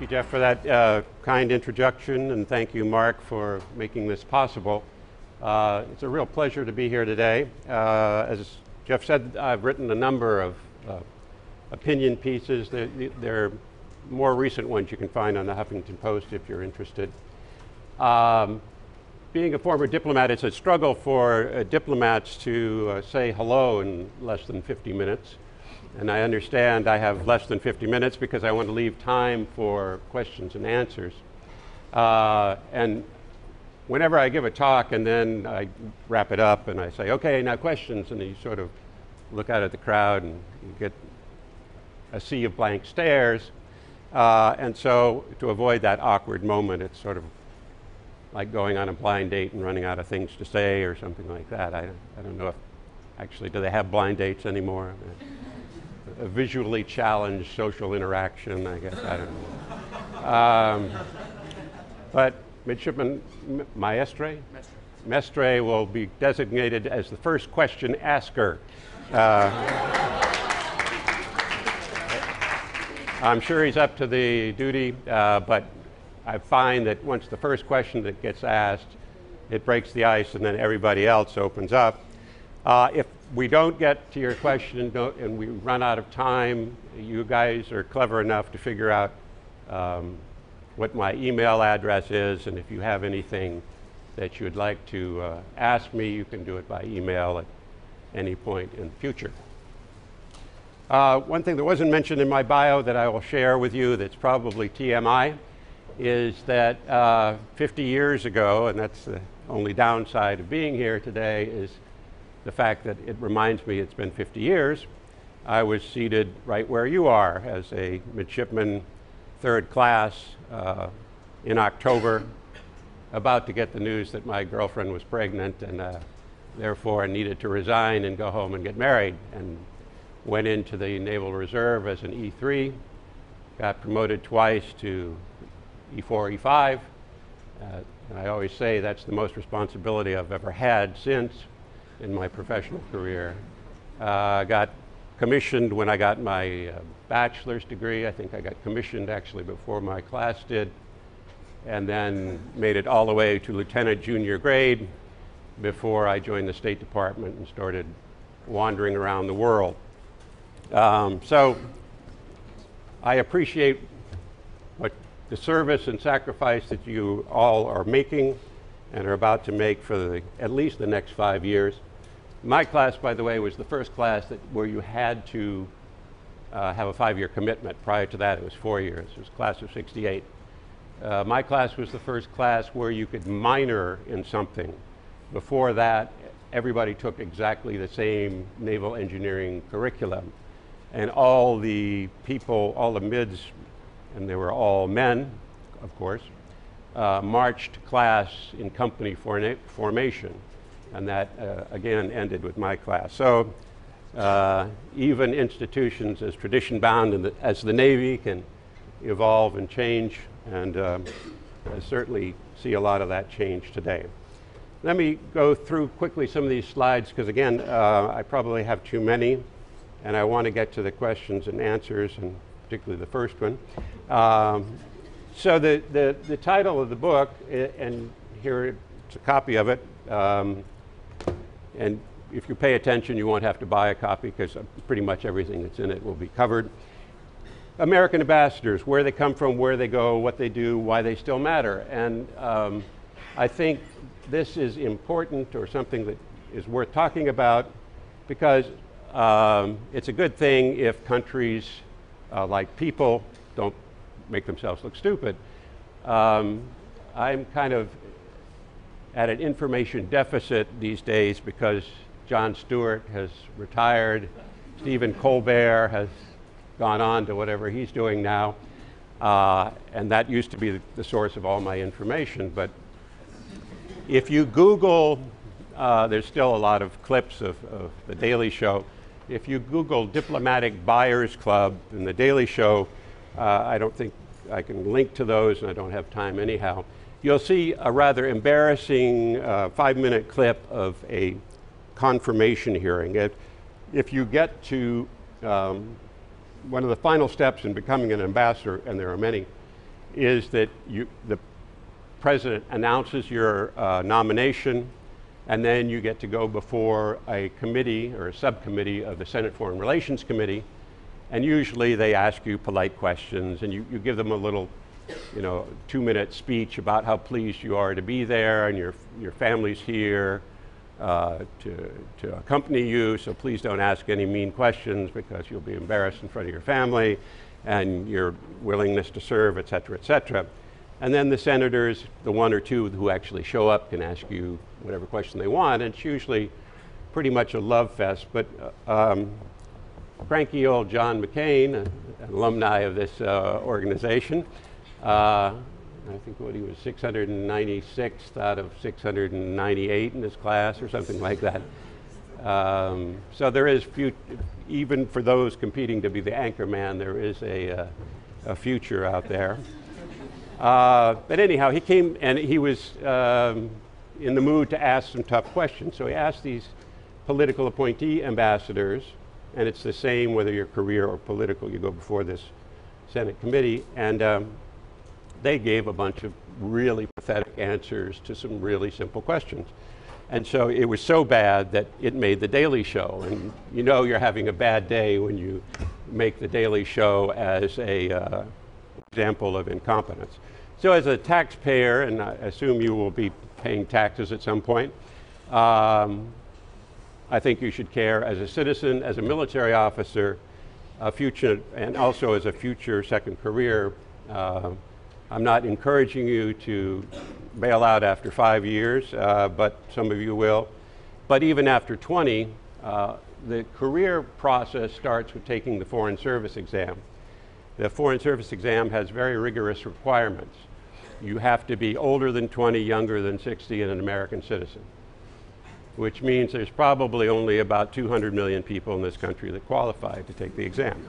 you, Jeff, for that kind introduction, and thank you, Mark, for making this possible. It's a real pleasure to be here today. As Jeff said, I've written a number of opinion pieces. They're more recent ones you can find on the Huffington Post if you're interested. Being a former diplomat, it's a struggle for diplomats to say hello in less than 50 minutes. And I understand I have less than 50 minutes because I want to leave time for questions and answers. And whenever I give a talk and then I wrap it up and I say, okay, now questions, and then you sort of look out at the crowd and you get a sea of blank stares. And so to avoid that awkward moment, it's sort of like going on a blind date and running out of things to say or something like that. I don't know if, actually, do they have blind dates anymore? A visually challenged social interaction, I guess, I don't know. But Midshipman Maestre will be designated as the first question asker. I'm sure he's up to the duty, but I find that once the first question that gets asked, it breaks the ice and then everybody else opens up. If we don't get to your question and we run out of time, you guys are clever enough to figure out what my email address is, and if you have anything that you would like to ask me, you can do it by email at any point in the future. One thing that wasn't mentioned in my bio that I will share with you that's probably TMI is that 50 years ago, and that's the only downside of being here today, is the fact that it reminds me it's been 50 years. I was seated right where you are as a midshipman, third class, in October, about to get the news that my girlfriend was pregnant and therefore needed to resign and go home and get married, and went into the Naval Reserve as an E3, got promoted twice to E4, E5. And I always say that's the most responsibility I've ever had since in my professional career. Got commissioned when I got my bachelor's degree. I think I got commissioned actually before my class did, and then made it all the way to lieutenant junior grade before I joined the State Department and started wandering around the world. So I appreciate what the service and sacrifice that you all are making and are about to make for at least the next 5 years. My class, by the way, was the first class where you had to have a 5-year commitment. Prior to that, it was 4 years. It was class of '68. My class was the first class where you could minor in something. Before that, everybody took exactly the same naval engineering curriculum. And all the people, all the mids, and they were all men, of course, marched class in company formation. And that, again, ended with my class. So even institutions as tradition-bound as the Navy can evolve and change, and I certainly see a lot of that change today. Let me go through quickly some of these slides, because again, I probably have too many, and I want to get to the questions and answers, and particularly the first one. So the title of the book, and here it's a copy of it, and if you pay attention, you won't have to buy a copy because pretty much everything that's in it will be covered. American ambassadors, where they come from, where they go, what they do, why they still matter. And I think this is important, or something that is worth talking about, because it's a good thing if countries, like people, don't make themselves look stupid. I'm kind of at an information deficit these days because Jon Stewart has retired, Stephen Colbert has gone on to whatever he's doing now, and that used to be the source of all my information. But if you Google, there's still a lot of clips of The Daily Show. If you Google Diplomatic Buyers Club and The Daily Show, I don't think I can link to those, and I don't have time anyhow. You'll see a rather embarrassing 5-minute clip of a confirmation hearing. If you get to one of the final steps in becoming an ambassador, and there are many, is that the president announces your nomination, and then you get to go before a committee or a subcommittee of the Senate Foreign Relations Committee, and usually they ask you polite questions, and you give them a little 2-minute speech about how pleased you are to be there, and your family's here to accompany you, so please don't ask any mean questions because you'll be embarrassed in front of your family, and your willingness to serve, et cetera, et cetera. And then the senators, the one or two who actually show up, can ask you whatever question they want, and it's usually pretty much a love fest. But cranky old John McCain, an alumni of this organization, I think he was 696th out of 698 in his class or something like that. So there is, even for those competing to be the anchor man, there is a future out there. But anyhow, he came and he was in the mood to ask some tough questions. So he asked these political appointee ambassadors, and it's the same whether you're career or political, you go before this Senate committee, and they gave a bunch of really pathetic answers to some really simple questions. And so it was so bad that it made The Daily Show. And you know you're having a bad day when you make The Daily Show as a example of incompetence. So as a taxpayer, and I assume you will be paying taxes at some point, I think you should care as a citizen, as a military officer, a future, and also as a future second career. I'm not encouraging you to bail out after 5 years, but some of you will. But even after 20, the career process starts with taking the Foreign Service exam. The Foreign Service exam has very rigorous requirements. You have to be older than 20, younger than 60, and an American citizen, which means there's probably only about 200 million people in this country that qualify to take the exam.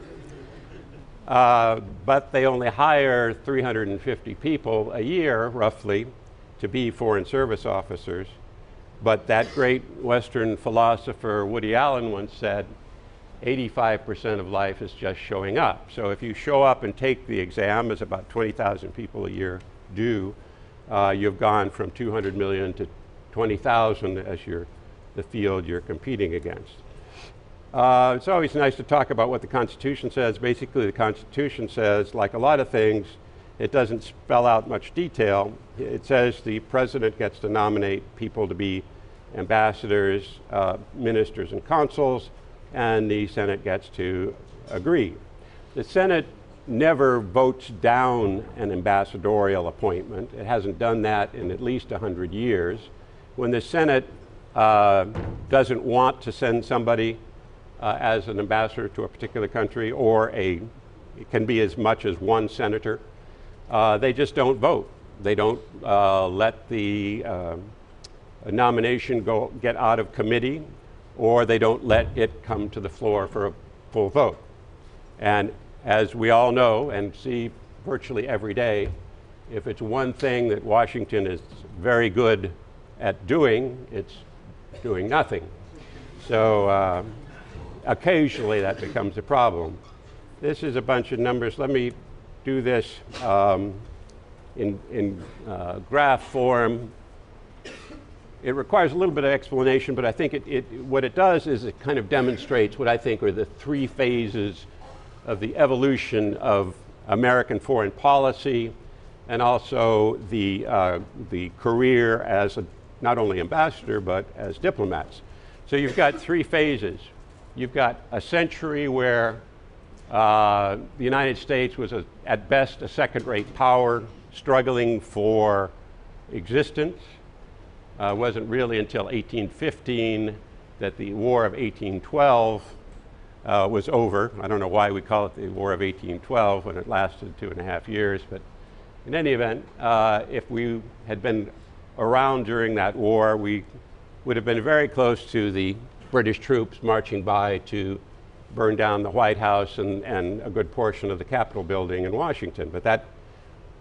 But they only hire 350 people a year, roughly, to be Foreign Service officers. But that great Western philosopher Woody Allen once said, 85% of life is just showing up. So if you show up and take the exam, as about 20,000 people a year do, you've gone from 200 million to 20,000 as the field you're competing against. It's always nice to talk about what the Constitution says. Basically, the Constitution says, like a lot of things, it doesn't spell out much detail. It says the president gets to nominate people to be ambassadors, ministers, and consuls, and the Senate gets to agree. The Senate never votes down an ambassadorial appointment. It hasn't done that in at least 100 years. When the Senate doesn't want to send somebody as an ambassador to a particular country, or it can be as much as one senator, they just don't vote. They don't let the nomination get out of committee, or they don't let it come to the floor for a full vote. And as we all know and see virtually every day, if it's one thing that Washington is very good at doing, it's doing nothing. So occasionally that becomes a problem. This is a bunch of numbers. Let me do this in graph form. It requires a little bit of explanation, but I think what it does is it kind of demonstrates what I think are the three phases of the evolution of American foreign policy, and also the career as not only ambassador, but as diplomats. So you've got three phases. You've got a century where the United States was at best a second-rate power, struggling for existence. It wasn't really until 1815 that the War of 1812 was over. I don't know why we call it the War of 1812 when it lasted 2.5 years, but in any event, if we had been around during that war, we would have been very close to the British troops marching by to burn down the White House and a good portion of the Capitol building in Washington. But that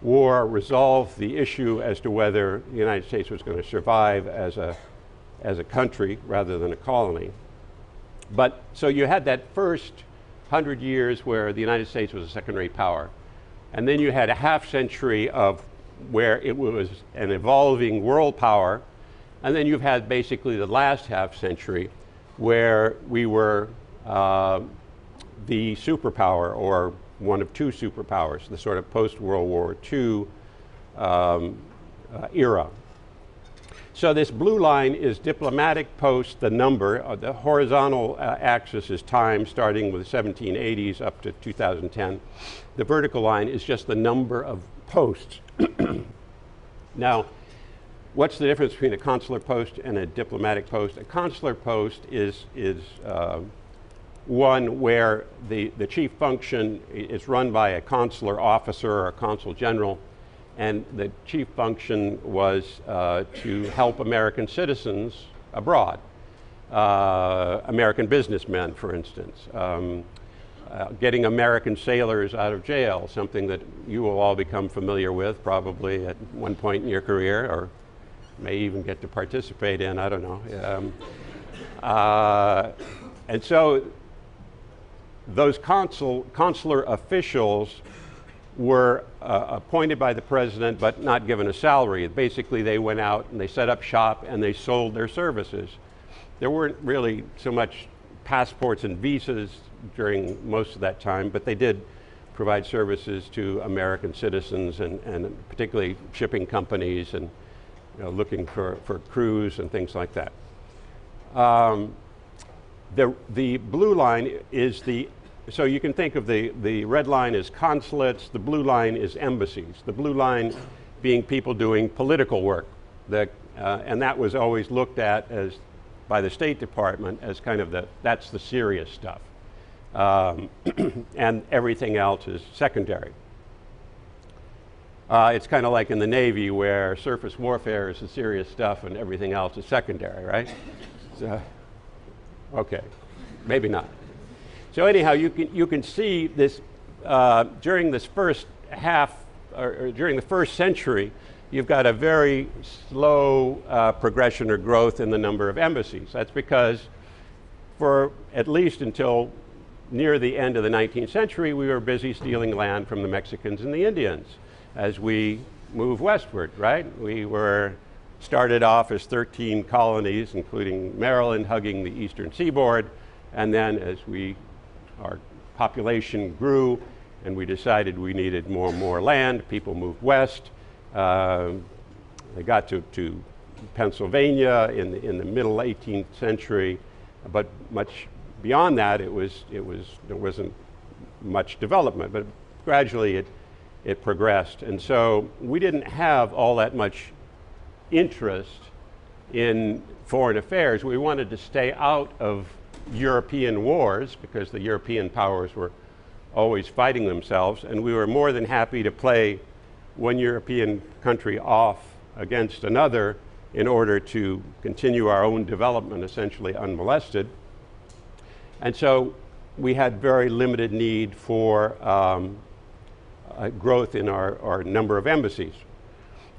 war resolved the issue as to whether the United States was going to survive as a country rather than a colony. But so you had that first 100 years where the United States was a second-rate power. And then you had a half century of where it was an evolving world power. And then you've had basically the last half century where we were the superpower, or one of two superpowers, the sort of post-World War II era. So this blue line is diplomatic post, the number. The horizontal axis is time, starting with the 1780s up to 2010. The vertical line is just the number of posts. Now, what's the difference between a consular post and a diplomatic post? A consular post is one where the chief function is run by a consular officer or a consul general, and the chief function was to help American citizens abroad, American businessmen, for instance, getting American sailors out of jail, something that you will all become familiar with probably at one point in your career, or may even get to participate in, I don't know. And so those consular officials were appointed by the president but not given a salary. Basically, they went out and they set up shop and they sold their services. There weren't really so much passports and visas during most of that time, but they did provide services to American citizens and particularly shipping companies, and looking for crews and things like that. The blue line is so you can think of the red line as consulates, the blue line is embassies. The blue line being people doing political work. And that was always looked at as, by the State Department, as kind of that's the serious stuff. And everything else is secondary. It's kind of like in the Navy, where surface warfare is the serious stuff and everything else is secondary, right? So, okay, maybe not. So anyhow, you can see this during this first half, or during the first century, you've got a very slow progression or growth in the number of embassies. That's because for at least until near the end of the 19th century, we were busy stealing land from the Mexicans and the Indians as we move westward, right? We were started off as 13 colonies, including Maryland, hugging the eastern seaboard, and then as our population grew and we decided we needed more and more land, people moved west. They got to Pennsylvania in the middle 18th century, but much beyond that, there wasn't much development, but gradually it progressed. And so we didn't have all that much interest in foreign affairs. We wanted to stay out of European wars because the European powers were always fighting themselves, and we were more than happy to play one European country off against another in order to continue our own development essentially unmolested. And so we had very limited need for growth in our number of embassies.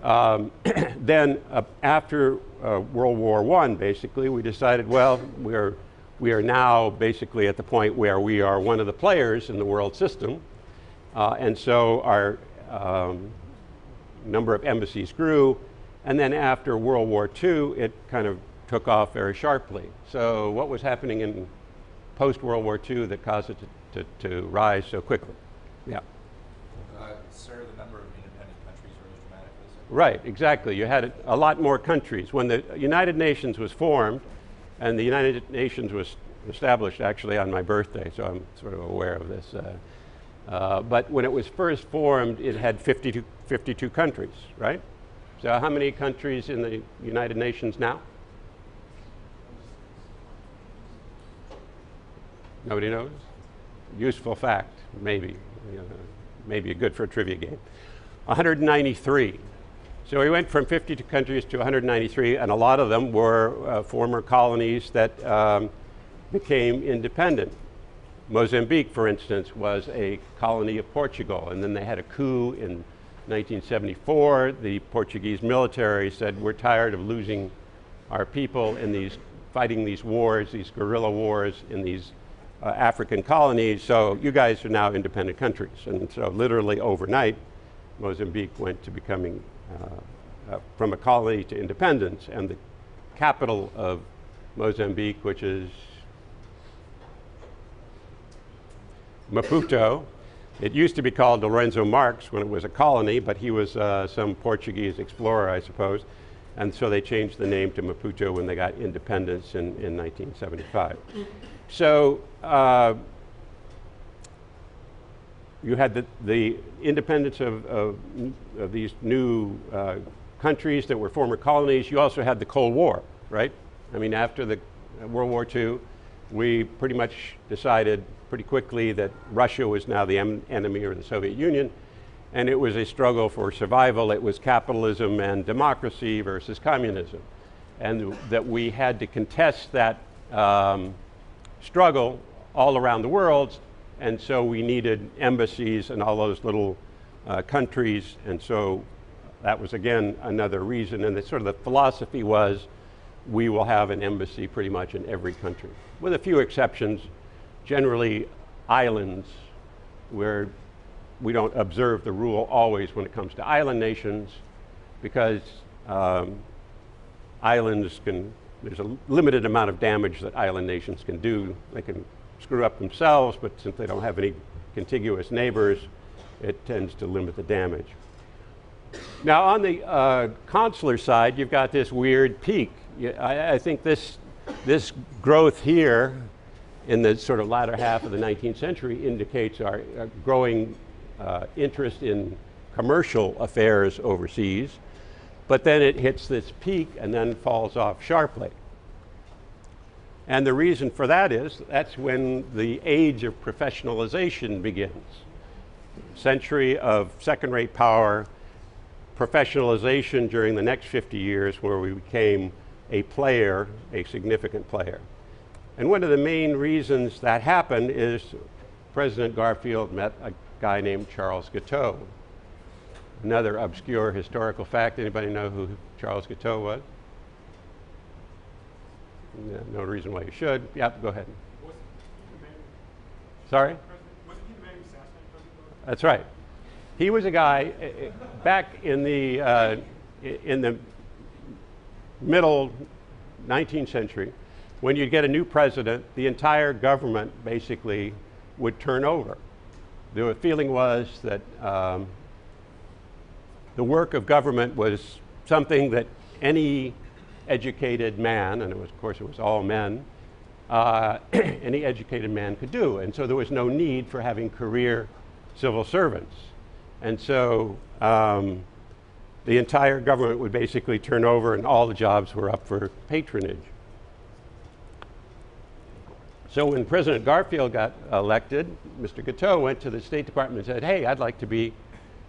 Then after World War I, basically, we decided, well, we are now basically at the point where we are one of the players in the world system. And so our number of embassies grew. And then after World War II, it kind of took off very sharply. So what was happening in post-World War II that caused it to rise so quickly? Yeah. Sir, the number of independent countries rose dramatically. Right, exactly. You had a lot more countries. When the United Nations was formed, and the United Nations was established actually on my birthday, so I'm sort of aware of this. But when it was first formed, it had 52 countries, right? So how many countries in the United Nations now? Nobody knows? Useful fact, maybe. Maybe good for a trivia game. 193. So we went from 52 countries to 193, and a lot of them were former colonies that became independent. Mozambique, for instance, was a colony of Portugal, and then they had a coup in 1974. The Portuguese military said, we're tired of losing our people in fighting these wars, these guerrilla wars in these African colonies, so you guys are now independent countries. And so literally overnight, Mozambique went to becoming from a colony to independence, and the capital of Mozambique, which is Maputo. It used to be called Lorenzo Marques when it was a colony, but he was some Portuguese explorer, I suppose, and so they changed the name to Maputo when they got independence in 1975. So you had the independence of these new countries that were former colonies. You also had the Cold War, right? I mean, after the World War II, we pretty much decided pretty quickly that Russia was now the enemy, or the Soviet Union, and it was a struggle for survival. It was capitalism and democracy versus communism, and that we had to contest that struggle all around the world, and so we needed embassies in all those little countries, and so that was again another reason. And the sort of the philosophy was, we will have an embassy pretty much in every country, with a few exceptions, generally islands, where we don't observe the rule always when it comes to island nations, because islands there's a limited amount of damage that island nations can do. They can screw up themselves, but since they don't have any contiguous neighbors, it tends to limit the damage. Now on the consular side, you've got this weird peak. I think this growth here in the sort of latter half of the 19th century indicates our growing interest in commercial affairs overseas, but then it hits this peak and then falls off sharply. And the reason for that is that's when the age of professionalization begins. Century of second-rate power, professionalization during the next 50 years, where we became a player, a significant player. And one of the main reasons that happened is President Garfield met a guy named Charles Guiteau. Another obscure historical fact. Anybody know who Charles Guiteau was? No reason why you should. Yep, go ahead. Sorry? Wasn't he the man who assassinated President? That's right. He was a guy back in the middle 19th century. When you'd get a new president, the entire government basically would turn over. The feeling was that the work of government was something that any educated man, and of course it was all men, any educated man could do. And so there was no need for having career civil servants. And so the entire government would basically turn over, and all the jobs were up for patronage. So when President Garfield got elected, Mr. Guiteau went to the State Department and said, hey, I'd like to be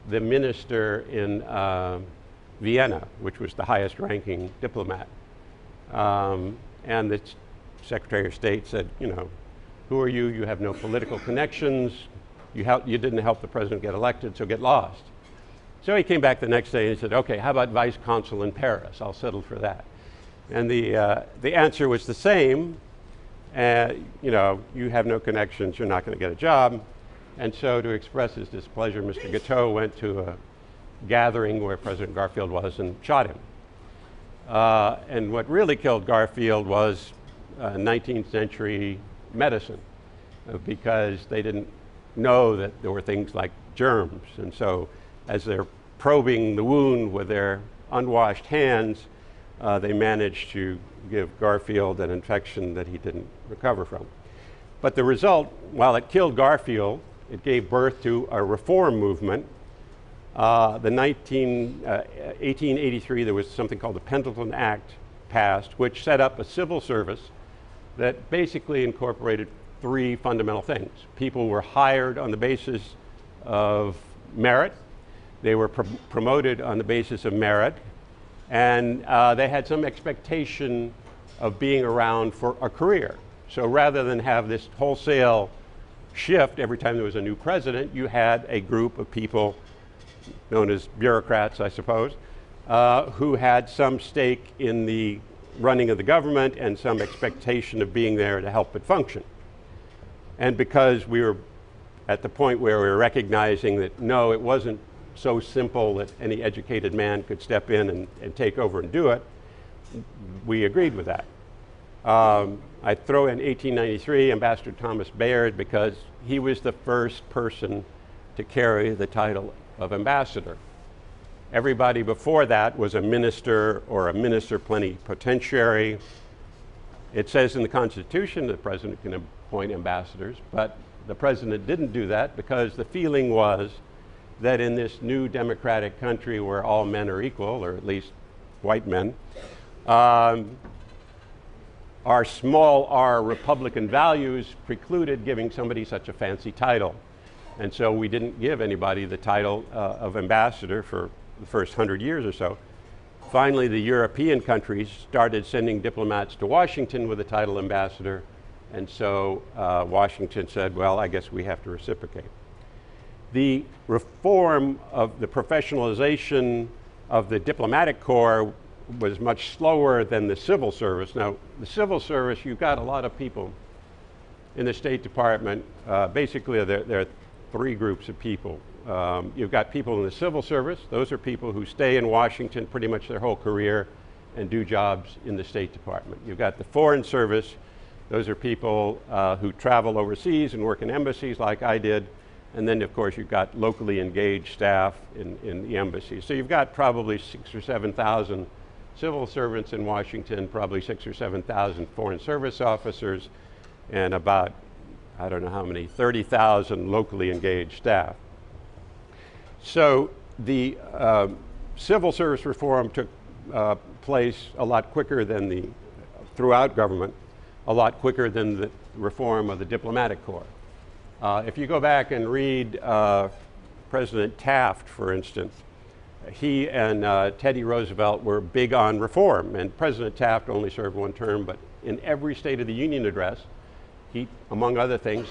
the minister in Vienna, which was the highest ranking diplomat. And the Secretary of State said, you know, who are you? You have no political connections. You didn't help the president get elected, so get lost. So he came back the next day and he said, okay, how about vice consul in Paris? I'll settle for that. And the answer was the same. You know, you have no connections, you're not going to get a job. And so to express his displeasure, Mr. Guiteau went to a gathering where President Garfield was and shot him. And what really killed Garfield was 19th century medicine, because they didn't know that there were things like germs. And so as they're probing the wound with their unwashed hands, they managed to give Garfield an infection that he didn't recover from. But the result, while it killed Garfield, it gave birth to a reform movement. 1883, there was something called the Pendleton Act passed, which set up a civil service that basically incorporated three fundamental things. People were hired on the basis of merit. They were promoted on the basis of merit. And they had some expectation of being around for a career. So rather than have this wholesale shift every time there was a new president, you had a group of people known as bureaucrats, I suppose, who had some stake in the running of the government and some expectation of being there to help it function. And because we were at the point where we were recognizing that no, it wasn't so simple that any educated man could step in and take over and do it, we agreed with that. I throw in 1893 Ambassador Thomas Baird because he was the first person to carry the title of ambassador. Everybody before that was a minister or a minister plenipotentiary. It says in the Constitution the president can appoint ambassadors, but the president didn't do that because the feeling was that in this new democratic country where all men are equal, or at least white men, our small r Republican values precluded giving somebody such a fancy title. And so we didn't give anybody the title of ambassador for the first 100 years or so. Finally, the European countries started sending diplomats to Washington with the title ambassador, and so Washington said, well, I guess we have to reciprocate. The reform of the professionalization of the diplomatic corps was much slower than the civil service. Now, the civil service, you've got a lot of people in the State Department. Basically, there are three groups of people. You've got people in the civil service. Those are people who stay in Washington pretty much their whole career and do jobs in the State Department. You've got the Foreign Service. Those are people who travel overseas and work in embassies like I did. And then, of course, you've got locally engaged staff in the embassy. So you've got probably 6,000 or 7,000 civil servants in Washington, probably 6,000 or 7,000 Foreign Service officers, and about, I don't know how many, 30,000 locally engaged staff. So the civil service reform took place a lot quicker than throughout government, a lot quicker than the reform of the diplomatic corps. If you go back and read President Taft, for instance, he and Teddy Roosevelt were big on reform, and President Taft only served one term, but in every State of the Union address, he, among other things,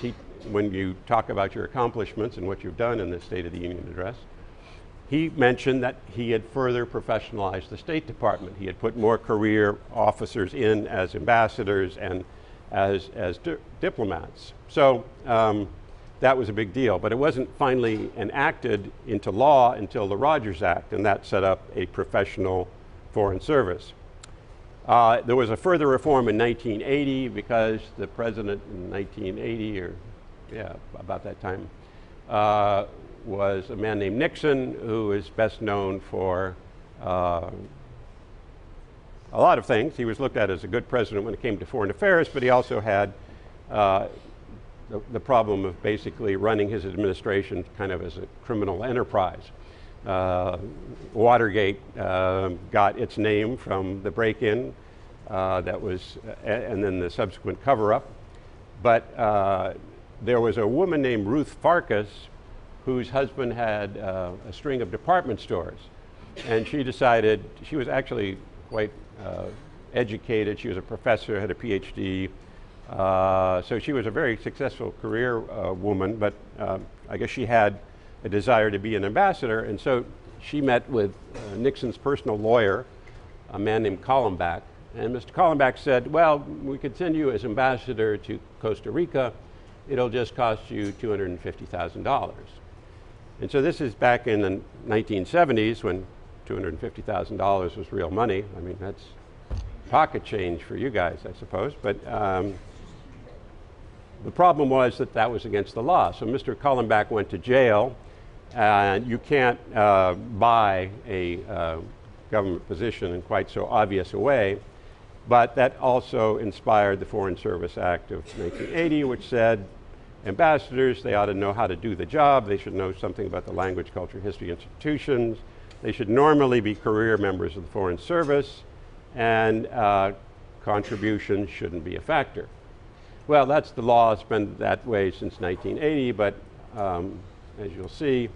when you talk about your accomplishments and what you've done in the State of the Union address, he mentioned that he had further professionalized the State Department. He had put more career officers in as ambassadors and as diplomats. So that was a big deal, but it wasn't finally enacted into law until the Rogers Act, and that set up a professional foreign service. There was a further reform in 1980 because the president in 1980, or yeah, about that time, was a man named Nixon, who is best known for a lot of things. He was looked at as a good president when it came to foreign affairs, but he also had the problem of basically running his administration kind of as a criminal enterprise. Watergate got its name from the break-in that was, and then the subsequent cover-up. But there was a woman named Ruth Farkas whose husband had a string of department stores. And she decided, she was actually quite educated. She was a professor, had a PhD. So she was a very successful career woman, but I guess she had a desire to be an ambassador. And so she met with Nixon's personal lawyer, a man named Collenbach. And Mr. Collenbach said, well, we could send you as ambassador to Costa Rica. It'll just cost you $250,000. And so this is back in the 1970s when $250,000 was real money. I mean, that's pocket change for you guys, I suppose. But the problem was that that was against the law. So Mr. Collenbach went to jail, and you can't buy a government position in quite so obvious a way. But that also inspired the Foreign Service Act of 1980, which said ambassadors, they ought to know how to do the job. They should know something about the language, culture, history, institutions. They should normally be career members of the Foreign Service, and contributions shouldn't be a factor. Well, that's the law. It's been that way since 1980, but as you'll see,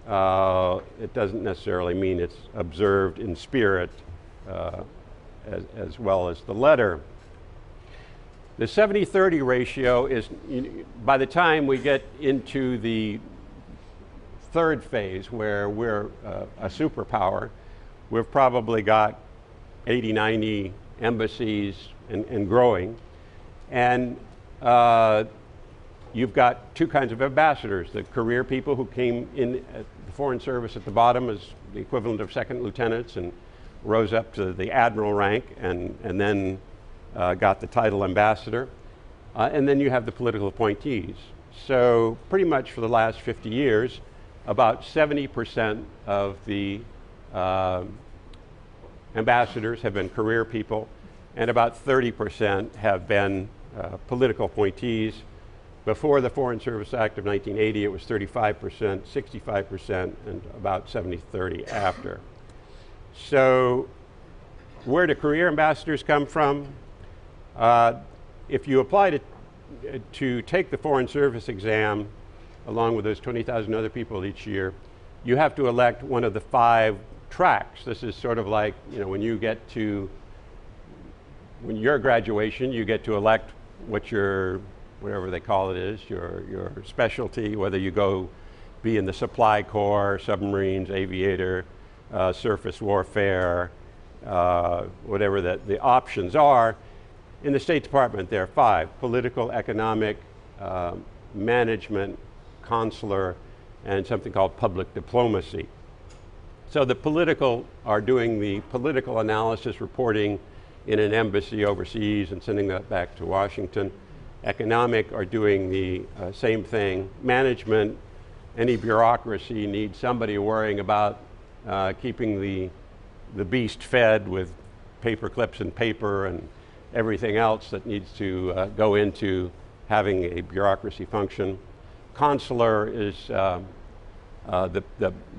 it doesn't necessarily mean it's observed in spirit as well as the letter. The 70-30 ratio is, by the time we get into the third phase where we're a superpower, we've probably got 80, 90 embassies and growing. And you've got two kinds of ambassadors: the career people who came in at the Foreign Service at the bottom as the equivalent of second lieutenants and rose up to the admiral rank and then got the title ambassador. And then you have the political appointees. So pretty much for the last 50 years, about 70% of the ambassadors have been career people, and about 30% have been political appointees. Before the Foreign Service Act of 1980, it was 35%, 65%, and about 70-30 after. So where do career ambassadors come from? If you apply to take the Foreign Service exam, along with those 20,000 other people each year, you have to elect one of the 5 tracks. This is sort of like, you know, when your graduation, you get to elect what your, whatever they call it is, your specialty, whether you go be in the supply corps, submarines, aviator, surface warfare, whatever the options are. In the State Department, there are 5: political, economic, management, consular, and something called public diplomacy. So the political are doing the political analysis, reporting in an embassy overseas and sending that back to Washington. Economic are doing the same thing. Management, any bureaucracy needs somebody worrying about keeping the beast fed with paper clips and paper and everything else that needs to go into having a bureaucracy function. Consular is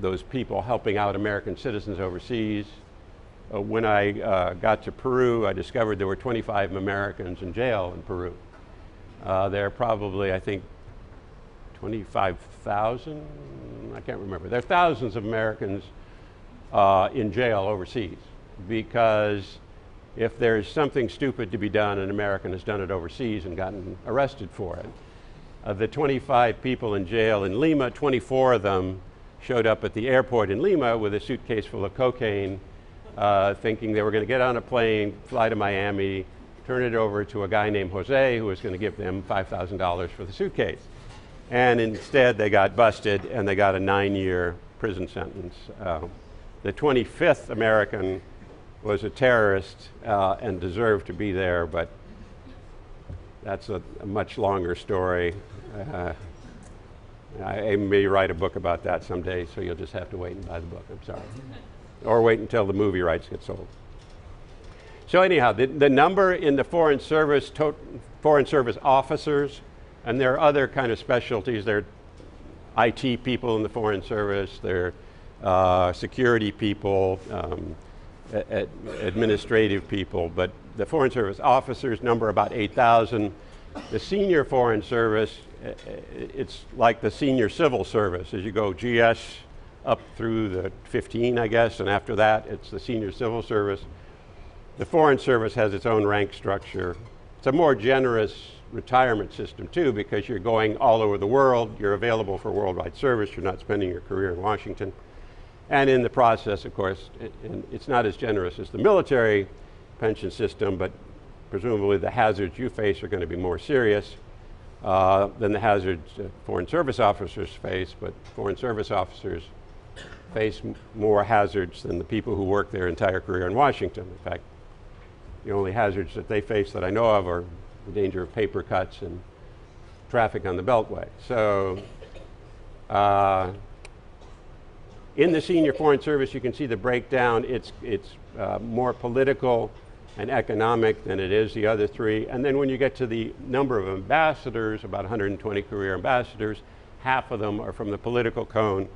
those people helping out American citizens overseas. When I got to Peru, I discovered there were 25 Americans in jail in Peru. There are probably, I think, 25,000, I can't remember. There are thousands of Americans in jail overseas, because if there's something stupid to be done, an American has done it overseas and gotten arrested for it. Of the 25 people in jail in Lima, 24 of them showed up at the airport in Lima with a suitcase full of cocaine, thinking they were going to get on a plane, fly to Miami, turn it over to a guy named Jose who was going to give them $5,000 for the suitcase. And instead they got busted and they got a 9-year prison sentence. The 25th American was a terrorist and deserved to be there, but that's a much longer story. I may write a book about that someday, so you'll just have to wait and buy the book, I'm sorry. Or wait until the movie rights get sold. So anyhow, the number in the Foreign Service officers, and there are other kind of specialties. There are IT people in the Foreign Service, there are security people, administrative people, but the Foreign Service officers number about 8,000. The senior Foreign Service, it's like the senior civil service. As you go GS up through the 15, I guess, and after that it's the senior civil service. The Foreign Service has its own rank structure. It's a more generous retirement system too, because you're going all over the world, you're available for worldwide service, you're not spending your career in Washington. And in the process, of course, it's not as generous as the military pension system, but presumably the hazards you face are going to be more serious than the hazards Foreign Service officers face, but Foreign Service officers face more hazards than the people who work their entire career in Washington. In fact, the only hazards that they face that I know of are the danger of paper cuts and traffic on the Beltway. So in the senior Foreign Service, you can see the breakdown. It's more political and economic than it is the other 3. And then when you get to the number of ambassadors, about 120 career ambassadors, half of them are from the political cone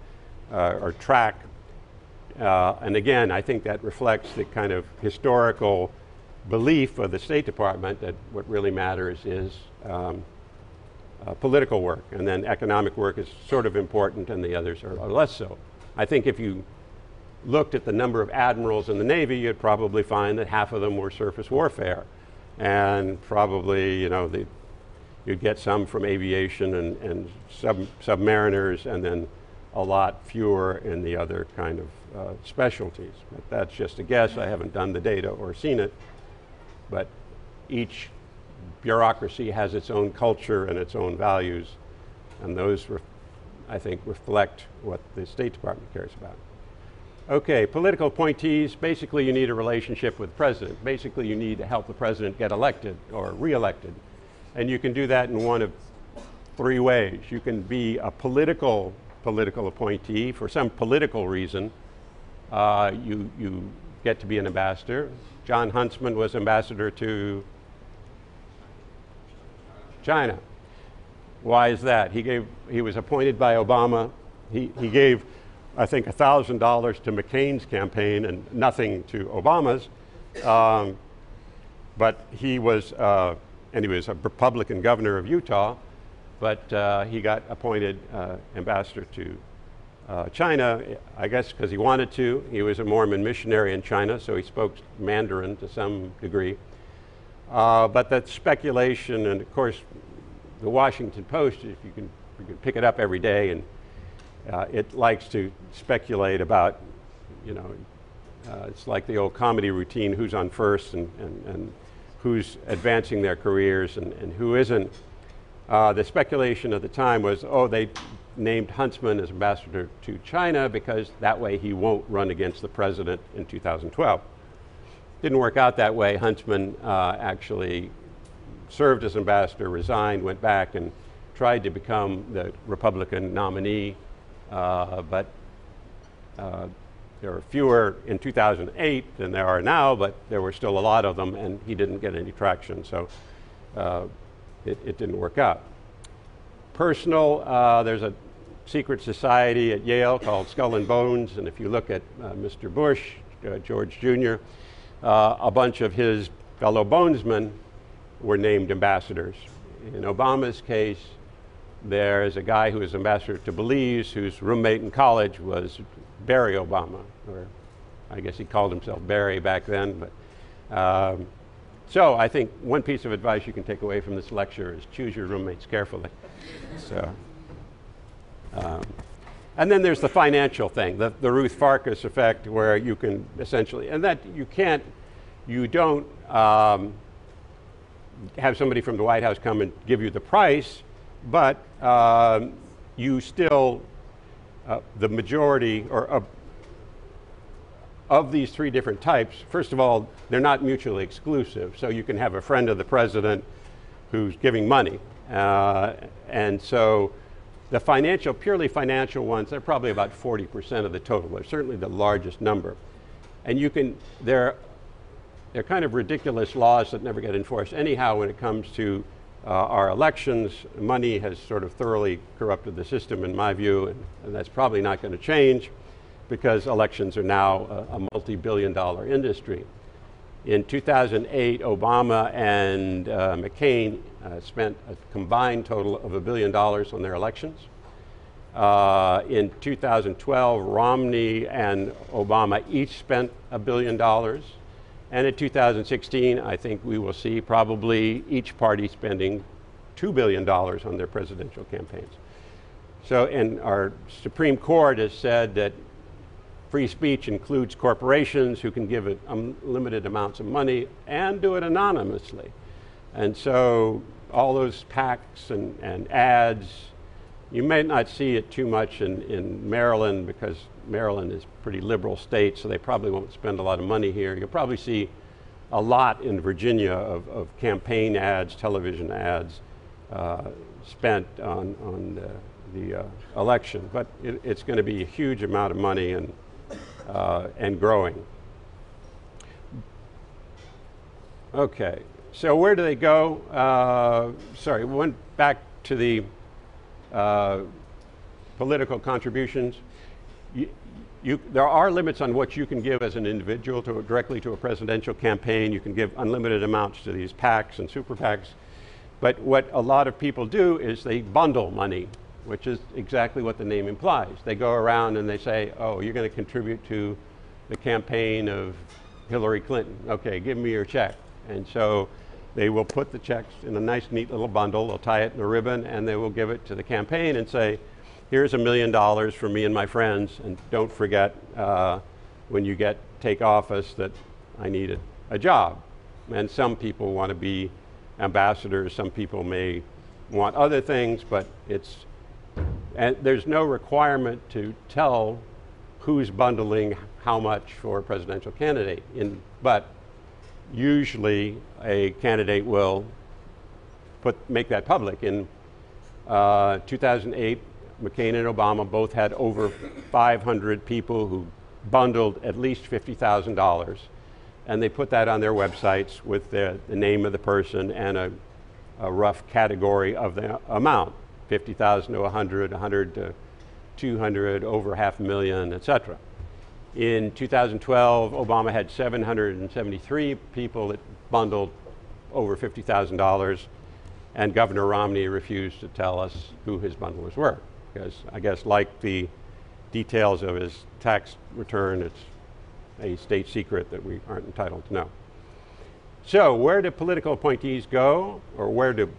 or track. And again, I think that reflects the kind of historical belief of the State Department that what really matters is political work, and then economic work is sort of important and the others are less so. I think if you looked at the number of admirals in the Navy, you'd probably find that half of them were surface warfare, and probably, you know, you'd get some from aviation and submariners, and then a lot fewer in the other kind of specialties. But that's just a guess. I haven't done the data or seen it. But each bureaucracy has its own culture and its own values, and those, I think, reflect what the State Department cares about. Okay, political appointees, basically you need a relationship with the president. Basically you need to help the president get elected or re-elected. And you can do that in one of three ways. You can be a political appointee for some political reason. You get to be an ambassador. John Huntsman was ambassador to China. Why is that? He was appointed by Obama. He gave, I think, $1,000 to McCain's campaign and nothing to Obama's. But he was a Republican governor of Utah, but he got appointed ambassador to China, I guess because he wanted to. He was a Mormon missionary in China, so he spoke Mandarin to some degree. But that speculation, and of course, the Washington Post, if you can pick it up every day, and it likes to speculate about, it's like the old comedy routine, who's on first and who's advancing their careers and who isn't. The speculation at the time was, they named Huntsman as ambassador to China because that way he won't run against the president in 2012. Didn't work out that way. Huntsman actually served as ambassador, resigned, went back and tried to become the Republican nominee, but there were fewer in 2008 than there are now, but there were still a lot of them, and he didn't get any traction, so it didn't work out. Personal, there's a secret society at Yale called Skull and Bones, and if you look at Mr. Bush, George Jr., a bunch of his fellow bonesmen were named ambassadors. In Obama's case, there's a guy who was ambassador to Belize whose roommate in college was Barry Obama, or I guess he called himself Barry back then. But so I think one piece of advice you can take away from this lecture is choose your roommates carefully. So, and then there's the financial thing, the Ruth Farkas effect, where you can essentially, and that you don't have somebody from the White House come and give you the price, but you still, the majority of these three different types, first of all, they're not mutually exclusive. So you can have a friend of the president who's giving money. And so the purely financial ones, they're probably about 40% of the total. They're certainly the largest number. And they're kind of ridiculous laws that never get enforced. Anyhow, when it comes to our elections, money has sort of thoroughly corrupted the system in my view, and that's probably not going to change because elections are now a multi-billion-dollar industry. In 2008, Obama and McCain spent a combined total of $1 billion on their elections. In 2012, Romney and Obama each spent $1 billion. And in 2016, I think we will see probably each party spending $2 billion on their presidential campaigns. So, and our Supreme Court has said that free speech includes corporations who can give it unlimited amounts of money and do it anonymously. And so all those PACs and ads, you may not see it too much in Maryland because Maryland is a pretty liberal state, so they probably won't spend a lot of money here. You'll probably see a lot in Virginia of campaign ads, television ads spent on the election. But it's going to be a huge amount of money and growing. Okay, so where do they go? Sorry, we went back to the political contributions. There are limits on what you can give as an individual directly to a presidential campaign. You can give unlimited amounts to these PACs and super PACs. But what a lot of people do is they bundle money, which is exactly what the name implies. They go around and they say, oh, you're going to contribute to the campaign of Hillary Clinton. Okay, give me your check. And so they will put the checks in a nice, neat little bundle. They'll tie it in a ribbon, and they will give it to the campaign and say, here's $1 million for me and my friends, and don't forget when you take office that I need a job. And some people want to be ambassadors. Some people may want other things, but and there's no requirement to tell who's bundling how much for a presidential candidate. But usually a candidate will make that public. In 2008, McCain and Obama both had over 500 people who bundled at least $50,000, and they put that on their websites with the name of the person and a rough category of the amount, 50,000 to 100, 100 to 200, over $500,000, etc. In 2012, Obama had 773 people that bundled over $50,000, and Governor Romney refused to tell us who his bundlers were, because I guess like the details of his tax return, it's a state secret that we aren't entitled to know. So where do political appointees go, or where do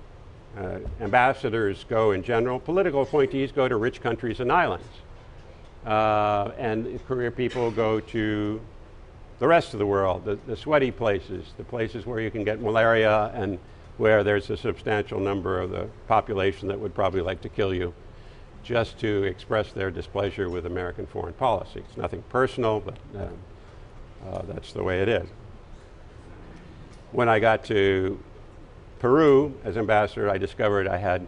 ambassadors go in general? Political appointees go to rich countries and islands. And career people go to the rest of the world, the sweaty places, the places where you can get malaria and where there's a substantial number of the population that would probably like to kill you, just to express their displeasure with American foreign policy. It's nothing personal, but that's the way it is. When I got to Peru as ambassador, I discovered I had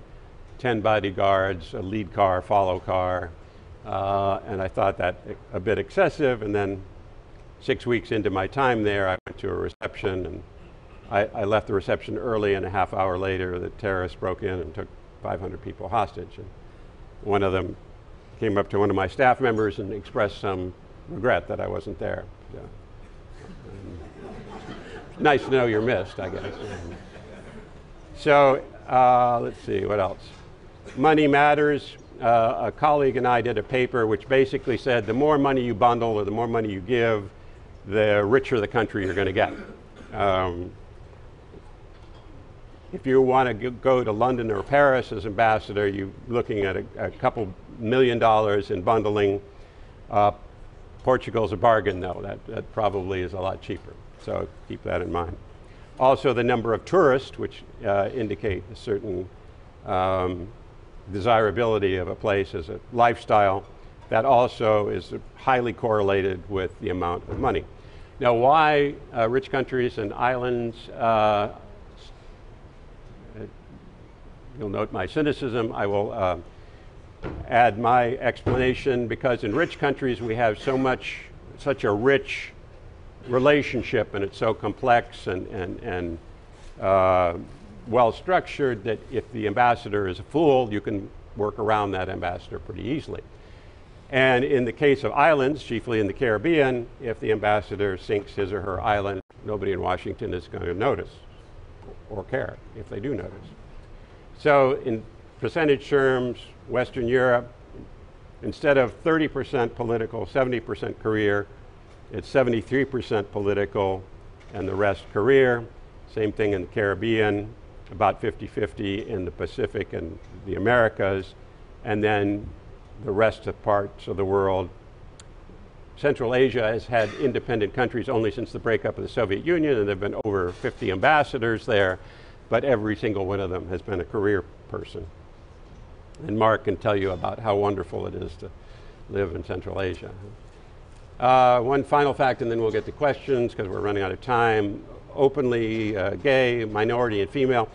10 bodyguards, a lead car, follow car, and I thought that a bit excessive. And then 6 weeks into my time there, I went to a reception, and I left the reception early, and a half hour later, the terrorists broke in and took 500 people hostage. And one of them came up to one of my staff members and expressed some regret that I wasn't there. Nice to know you're missed, I guess. So let's see, what else? Money matters. A colleague and I did a paper which basically said the more money you bundle or the more money you give, the richer the country you're going to get. If you want to go to London or Paris as ambassador, you're looking at a couple $1 million in bundling. Portugal's a bargain, though. That probably is a lot cheaper. So keep that in mind. Also, the number of tourists, which indicate a certain desirability of a place as a lifestyle, that also is highly correlated with the amount of money. Now, why rich countries and islands? You'll note my cynicism. I will add my explanation, because in rich countries we have such a rich relationship, and it's so complex and well structured that if the ambassador is a fool, you can work around that ambassador pretty easily. And in the case of islands, chiefly in the Caribbean, if the ambassador sinks his or her island, nobody in Washington is going to notice or care if they do notice. So in percentage terms, Western Europe, instead of 30% political, 70% career, it's 73% political and the rest career. Same thing in the Caribbean, about 50-50 in the Pacific and the Americas, and then the rest of parts of the world. Central Asia has had independent countries only since the breakup of the Soviet Union, and there have been over 50 ambassadors there, but every single one of them has been a career person. And Mark can tell you about how wonderful it is to live in Central Asia. One final fact, and then we'll get to questions because we're running out of time. Openly gay, minority, and female.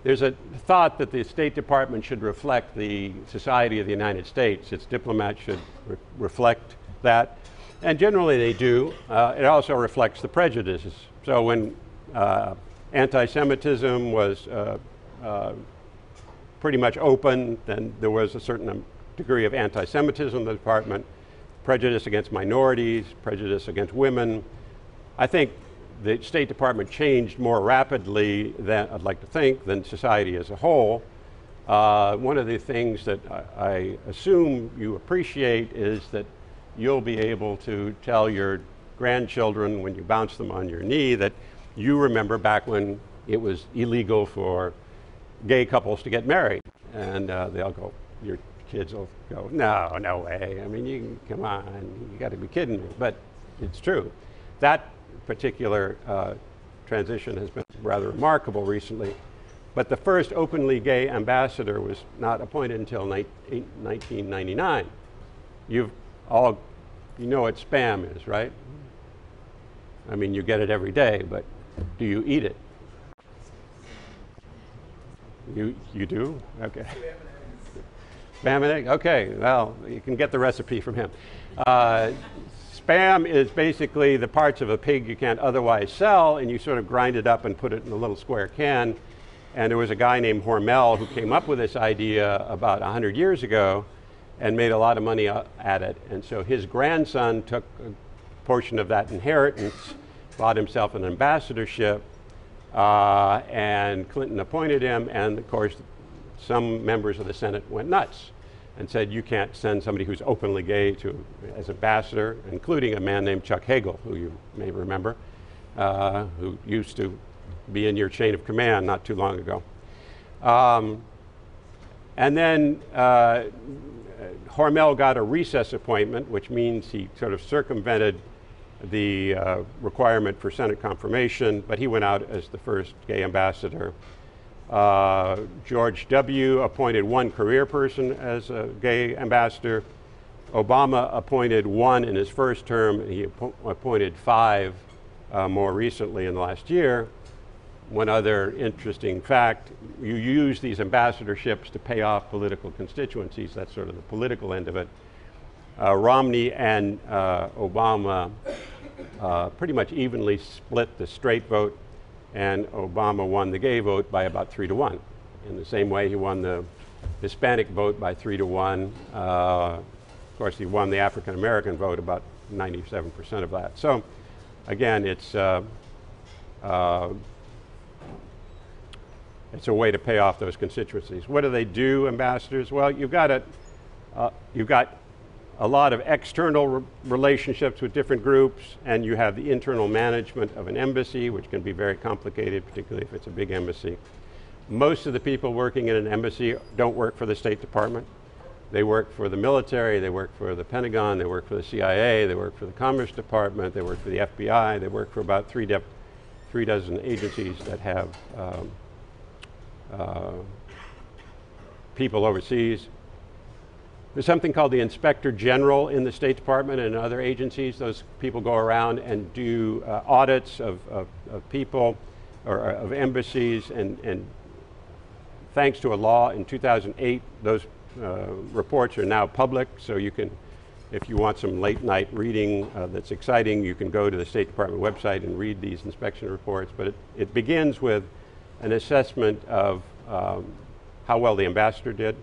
There's a thought that the State Department should reflect the society of the United States. Its diplomats should reflect that. And generally they do. It also reflects the prejudices. So when anti-Semitism was pretty much open, then there was a certain degree of anti-Semitism in the department, prejudice against minorities, prejudice against women. I think the State Department changed more rapidly than I'd like to think than society as a whole. One of the things that I assume you appreciate is that you'll be able to tell your grandchildren when you bounce them on your knee that you remember back when it was illegal for gay couples to get married. And they'll go, your kids will go, no way. I mean, you come on, you got to be kidding me. But it's true. That particular transition has been rather remarkable recently. But the first openly gay ambassador was not appointed until 1999. You know what spam is, right? I mean, you get it every day, but do you eat it? You do? Okay. Spam and egg? Okay, well, you can get the recipe from him. Spam is basically the parts of a pig you can't otherwise sell, and you sort of grind it up and put it in a little square can. And there was a guy named Hormel who came up with this idea about 100 years ago and made a lot of money at it. And so his grandson took a portion of that inheritance, bought himself an ambassadorship, and Clinton appointed him, and of course some members of the Senate went nuts and said you can't send somebody who's openly gay as ambassador, including a man named Chuck Hagel, who you may remember, who used to be in your chain of command not too long ago. And then Hormel got a recess appointment, which means he sort of circumvented the requirement for Senate confirmation, but he went out as the first gay ambassador. George W. appointed one career person as a gay ambassador. Obama appointed one in his first term. He appointed 5 more recently in the last year. One other interesting fact, you use these ambassadorships to pay off political constituencies. That's sort of the political end of it. Romney and Obama pretty much evenly split the straight vote, and Obama won the gay vote by about 3-1. In the same way, he won the Hispanic vote by 3-1. Of course, he won the African American vote, about 97% of that. So, again, it's a way to pay off those constituencies. What do they do, ambassadors? Well, you've got a lot of external relationships with different groups, and you have the internal management of an embassy, which can be very complicated, particularly if it's a big embassy. Most of the people working in an embassy don't work for the State Department. They work for the military, they work for the Pentagon, they work for the CIA, they work for the Commerce Department, they work for the FBI, they work for about 3 dozen agencies that have people overseas. There's something called the Inspector General in the State Department and other agencies. Those people go around and do audits of people or of embassies, and thanks to a law in 2008, those reports are now public, so you can, if you want some late night reading that's exciting, you can go to the State Department website and read these inspection reports. But it begins with an assessment of how well the ambassador did.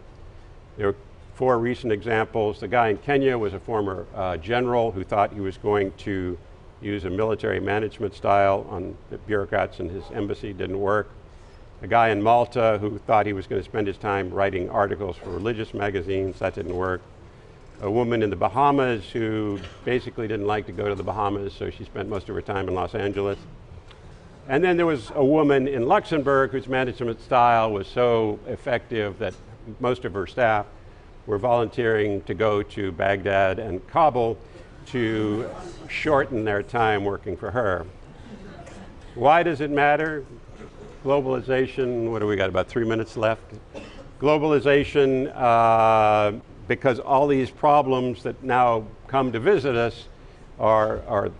There are 4 recent examples. The guy in Kenya was a former general who thought he was going to use a military management style on the bureaucrats in his embassy. Didn't work. A guy in Malta who thought he was going to spend his time writing articles for religious magazines. That didn't work. A woman in the Bahamas who basically didn't like to go to the Bahamas, so she spent most of her time in Los Angeles. And then there was a woman in Luxembourg whose management style was so effective that most of her staff were volunteering to go to Baghdad and Kabul to shorten their time working for her. Why does it matter? Globalization, what do we got, about 3 minutes left? Globalization, because all these problems that now come to visit us are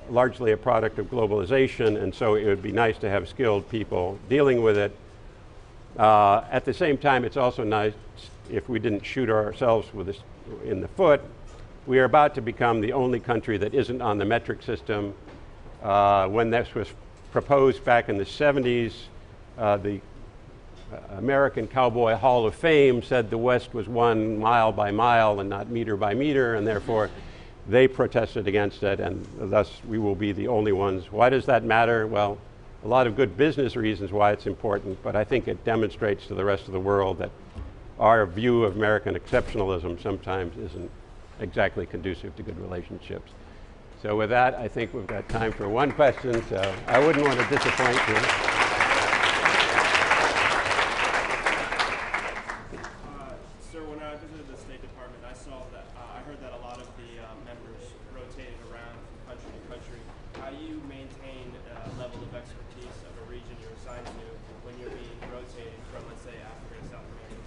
largely a product of globalization, and so it would be nice to have skilled people dealing with it. At the same time, it's also nice if we didn't shoot ourselves in the foot. We are about to become the only country that isn't on the metric system. When this was proposed back in the 70s, the American Cowboy Hall of Fame said the West was won mile by mile and not meter by meter, and therefore they protested against it, and thus we will be the only ones. Why does that matter? Well, a lot of good business reasons why it's important, but I think it demonstrates to the rest of the world that our view of American exceptionalism sometimes isn't exactly conducive to good relationships. So with that, I think we've got time for one question, so I wouldn't want to disappoint you. Sir, when I visited the State Department, I saw that, I heard that a lot of the members rotated around from country to country. How do you maintain a level of expertise of a region you're assigned to when you're being rotated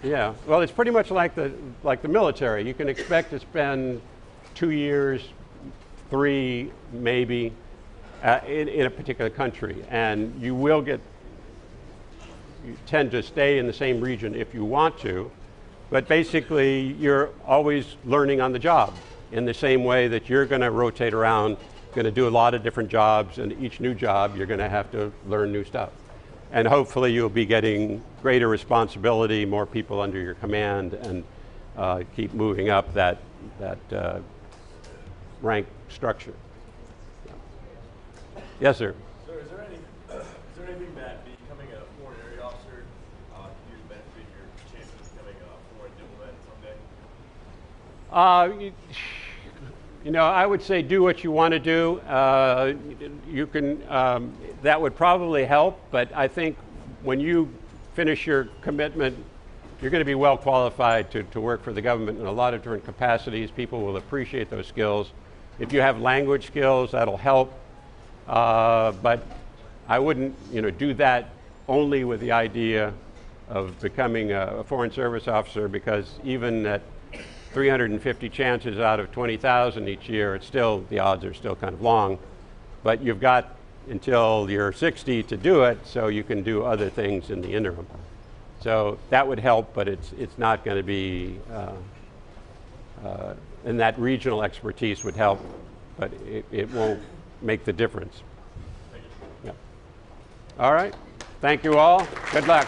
Yeah, well, it's pretty much like the military. You can expect to spend 2 years, 3 maybe, in a particular country, and you tend to stay in the same region if you want to, but basically you're always learning on the job in the same way that you're going to rotate around, going to do a lot of different jobs, and each new job you're going to have to learn new stuff. And hopefully you'll be getting greater responsibility, more people under your command, and keep moving up that rank structure. Yes, sir. So is there anything that becoming a foreign area officer can do to benefit your chances of becoming a foreign diplomat someday? I would say do what you want to do. You can, that would probably help, but I think when you finish your commitment, you're going to be well qualified to work for the government in a lot of different capacities. People will appreciate those skills. If you have language skills, that'll help. But I wouldn't, do that only with the idea of becoming a Foreign Service officer, because even at 350 chances out of 20,000 each year, the odds are still kind of long. But you've got until you're 60 to do it, so you can do other things in the interim. So that would help, but it's not going to be, and that regional expertise would help, but it won't make the difference. Yeah. All right. Thank you all. Good luck.